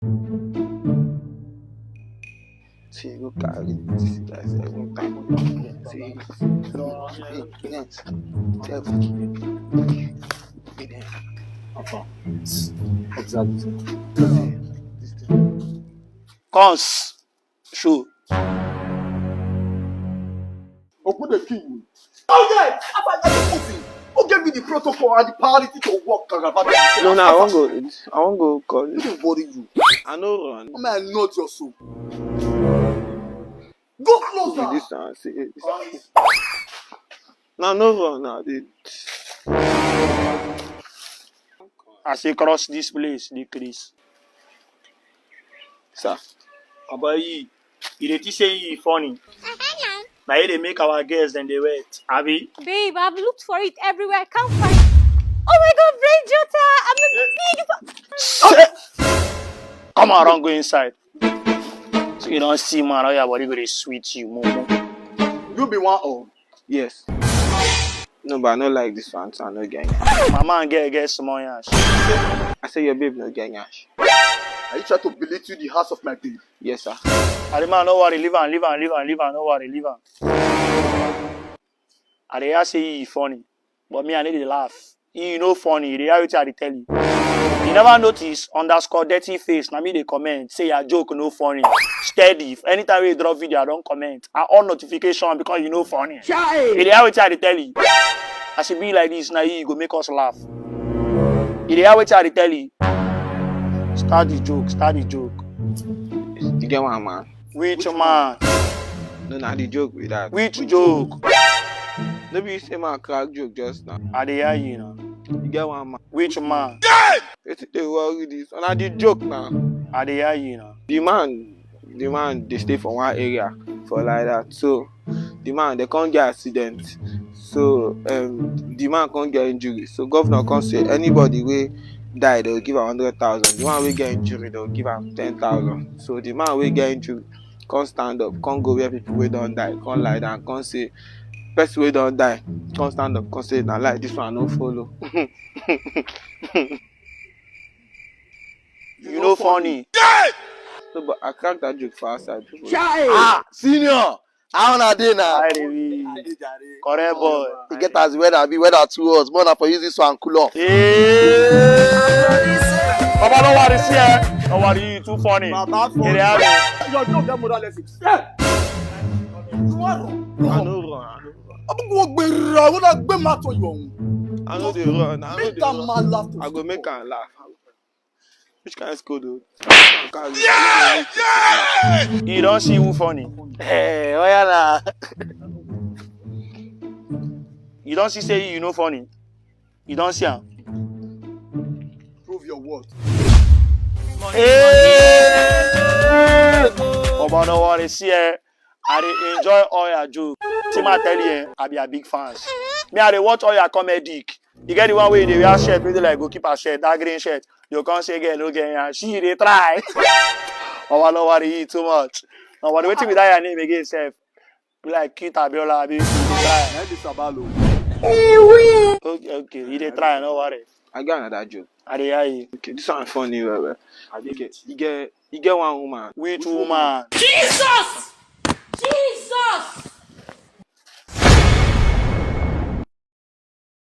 See, go carry this guys every time. See, yes, exactly. Cons. Show. Open the key. Okay, who gave me the protocol and the priority to work? No, I won't go. I won't go call Who you. dey worry you? I know run. Come and not your soul. Go Who be closer. this one? See, no, no run now. As you cross this place, decrease. Sir, Abayi, you dey think say you funny. Now you dey make our girls then they wet. Abi? Babe, I've looked for it everywhere. I can't find it. Oh my god, brain jotter! I'm a big Come around, go inside. So you don't see man, how your body go dey sweet you, momo. You be one or yes. No, but I don't like this one, so I no get yash. My man get small yash. I say your babe no get yash. are you trying to belittle the house of my babe? Yes, sir. And the man, no worry, leave am, no worry, leave am. I dey hear say he funny, but me I need to laugh. He no funny, the reality I dey tell you. You never notice _dirty face. Na me dey comment say your joke no funny. Steady. Anytime we drop video, I don't comment. I on notification because you no funny. The reality I dey tell you. As it be like this, now you go make us laugh. The reality I dey tell you. Start the joke. You get one, man. Which man? No, not the joke with that. Which joke? Maybe you say man crack joke just now. I dey hear you now. You get one, man. Which man? They worry this. And I did joke now. I dey hear you now. The man, they stay for one area for like that. So the man, they can't get accident. So the man can't get injury. So governor can't say anybody will die, they'll give 100,000. The one will get injury, they'll give him 10,000. So the man will get injury, can't stand up, can't go where people will don't die, can't lie down, can't say person will don't die, can't stand up, can't say now like this one no follow. You know funny. So but I cracked that joke for outside people. Senior. How on a day now? I dey be correct boy. You get as weather 2 hours. More than for use this one cool off. Papa, don't worry, see eh? Don't worry, you too funny. Get it out. Your joke get more lessons. Tomorrow. I know run. I'm going to go. I'm going to go matter you. I know they run. I know Make they that run. man laugh. I go make her laugh. Which kind of school though? You don't see who funny. Hey, oh yeah You don't see say you know funny. You don't see him. Prove your worth. Hey! Omo, no worry, see eh? I dey enjoy all your jokes. See my tell you, I be a big fans. Me, I dey watch all your comedy. You get the one where they wear shirt, really like goalkeeper shirt, that green shirt. You can't say girl, no girl, she dey try. Omo, no worry, too much. No worry, waiting with that your name again, self. Be like Kita Biola, be try. Okay, you dey try, no worry. I got another joke. I dey hear you. Okay, this one funny, well. Okay, you get one woman. Which woman? Jesus!